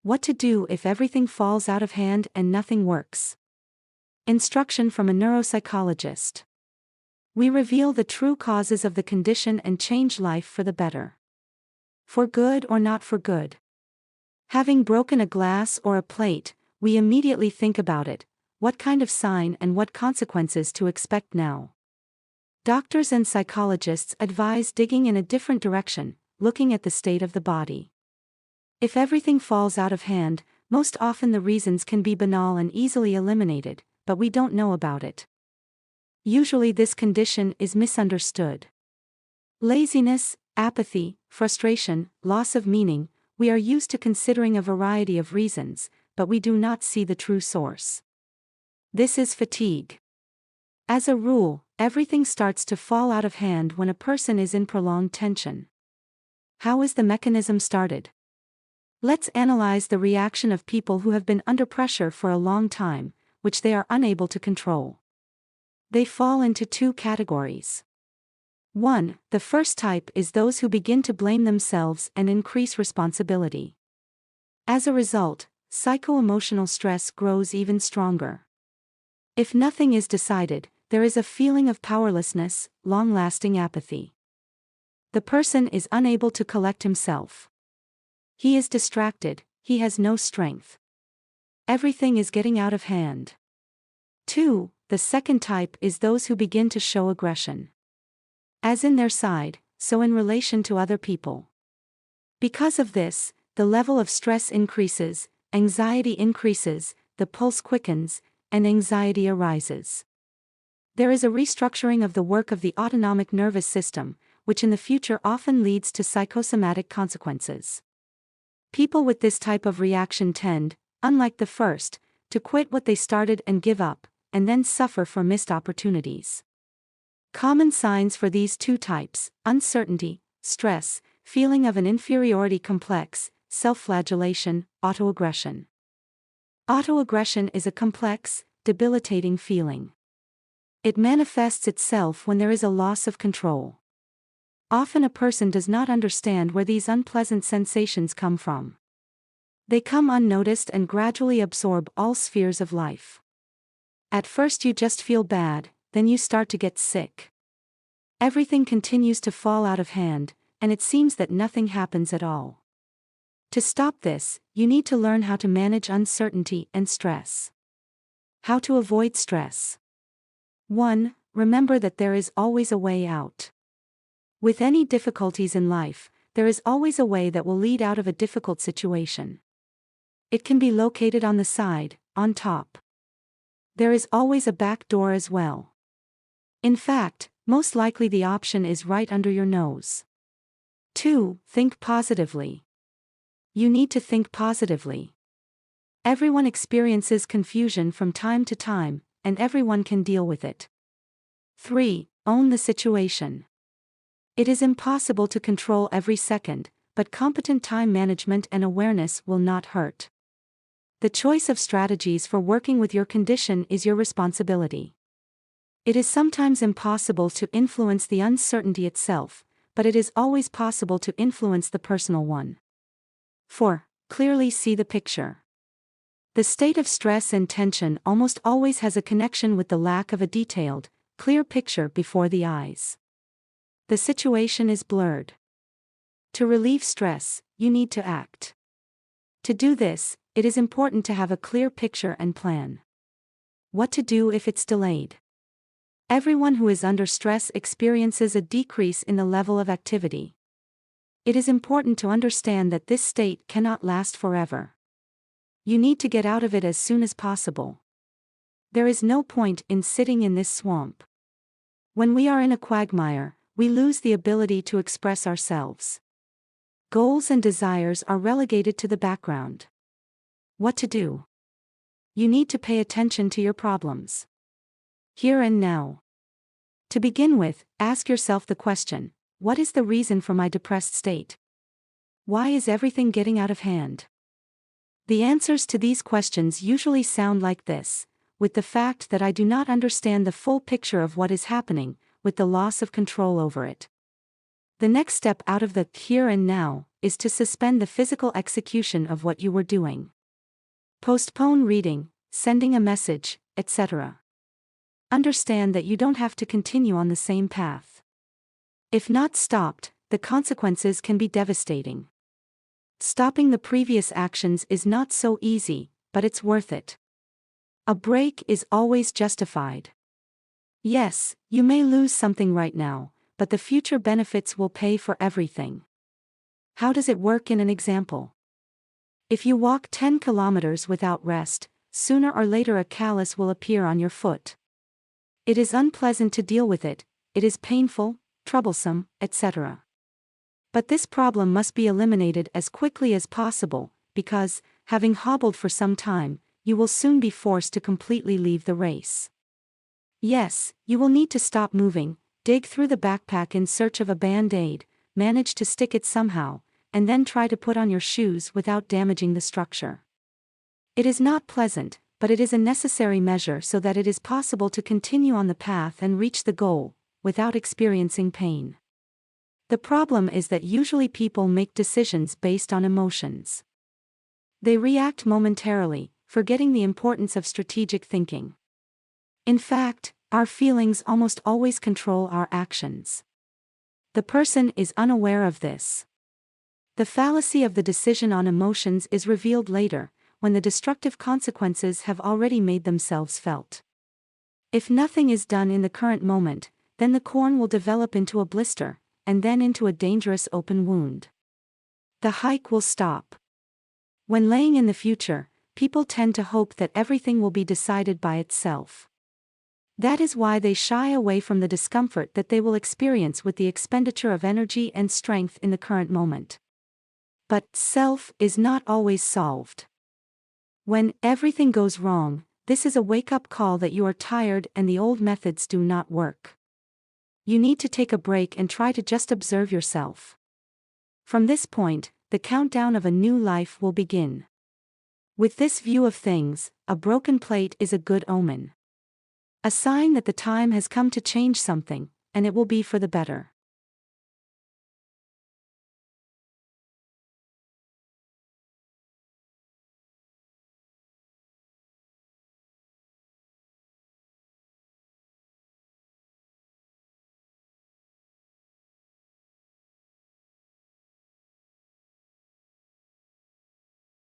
What to do if everything falls out of hand and nothing works. Instruction from a neuropsychologist. We reveal the true causes of the condition and change life for the better. For good or not for good. Having broken a glass or a plate, we immediately think about it, what kind of sign and what consequences to expect now. Doctors and psychologists advise digging in a different direction, looking at the state of the body. If everything falls out of hand, most often the reasons can be banal and easily eliminated, but we don't know about it. Usually this condition is misunderstood. Laziness, apathy, frustration, loss of meaning, we are used to considering a variety of reasons, but we do not see the true source. This is fatigue. As a rule, everything starts to fall out of hand when a person is in prolonged tension. How is the mechanism started? Let's analyze the reaction of people who have been under pressure for a long time, which they are unable to control. They fall into two categories. 1. The first type is those who begin to blame themselves and increase responsibility. As a result, psycho-emotional stress grows even stronger. If nothing is decided, there is a feeling of powerlessness, long-lasting apathy. The person is unable to collect himself. He is distracted, he has no strength. Everything is getting out of hand. 2. The second type is those who begin to show aggression. As in their side, so in relation to other people. Because of this, the level of stress increases, anxiety increases, the pulse quickens, and anxiety arises. There is a restructuring of the work of the autonomic nervous system, which in the future often leads to psychosomatic consequences. People with this type of reaction tend, unlike the first, to quit what they started and give up, and then suffer for missed opportunities. Common signs for these two types: uncertainty, stress, feeling of an inferiority complex, self-flagellation, autoaggression. Autoaggression is a complex, debilitating feeling. It manifests itself when there is a loss of control. Often a person does not understand where these unpleasant sensations come from. They come unnoticed and gradually absorb all spheres of life. At first you just feel bad, then you start to get sick. Everything continues to fall out of hand, and it seems that nothing happens at all. To stop this, you need to learn how to manage uncertainty and stress. How to avoid stress. 1. Remember that there is always a way out. With any difficulties in life, there is always a way that will lead out of a difficult situation. It can be located on the side, on top. There is always a back door as well. In fact, most likely the option is right under your nose. 2. Think positively. You need to think positively. Everyone experiences confusion from time to time, and everyone can deal with it. 3. Own the situation. It is impossible to control every second, but competent time management and awareness will not hurt. The choice of strategies for working with your condition is your responsibility. It is sometimes impossible to influence the uncertainty itself, but it is always possible to influence the personal one. 4. Clearly see the picture. The state of stress and tension almost always has a connection with the lack of a detailed, clear picture before the eyes. The situation is blurred. To relieve stress, you need to act. To do this, it is important to have a clear picture and plan. What to do if it's delayed? Everyone who is under stress experiences a decrease in the level of activity. It is important to understand that this state cannot last forever. You need to get out of it as soon as possible. There is no point in sitting in this swamp. When we are in a quagmire, we lose the ability to express ourselves. Goals and desires are relegated to the background. What to do? You need to pay attention to your problems. Here and now. To begin with, ask yourself the question: what is the reason for my depressed state? Why is everything getting out of hand? The answers to these questions usually sound like this: with the fact that I do not understand the full picture of what is happening, with the loss of control over it. The next step out of the here and now is to suspend the physical execution of what you were doing. Postpone reading, sending a message, etc. Understand that you don't have to continue on the same path. If not stopped, the consequences can be devastating. Stopping the previous actions is not so easy, but it's worth it. A break is always justified. Yes, you may lose something right now, but the future benefits will pay for everything. How does it work in an example? If you walk 10 kilometers without rest, sooner or later a callus will appear on your foot. It is unpleasant to deal with it, it is painful, troublesome, etc. But this problem must be eliminated as quickly as possible, because, having hobbled for some time, you will soon be forced to completely leave the race. Yes, you will need to stop moving, dig through the backpack in search of a band-aid, manage to stick it somehow, and then try to put on your shoes without damaging the structure. It is not pleasant, but it is a necessary measure so that it is possible to continue on the path and reach the goal, without experiencing pain. The problem is that usually people make decisions based on emotions. They react momentarily, forgetting the importance of strategic thinking. In fact, our feelings almost always control our actions. The person is unaware of this. The fallacy of the decision on emotions is revealed later, when the destructive consequences have already made themselves felt. If nothing is done in the current moment, then the corn will develop into a blister, and then into a dangerous open wound. The hike will stop. When laying in the future, people tend to hope that everything will be decided by itself. That is why they shy away from the discomfort that they will experience with the expenditure of energy and strength in the current moment. But self is not always solved. When everything goes wrong, this is a wake-up call that you are tired and the old methods do not work. You need to take a break and try to just observe yourself. From this point, the countdown of a new life will begin. With this view of things, a broken plate is a good omen. A sign that the time has come to change something, and it will be for the better.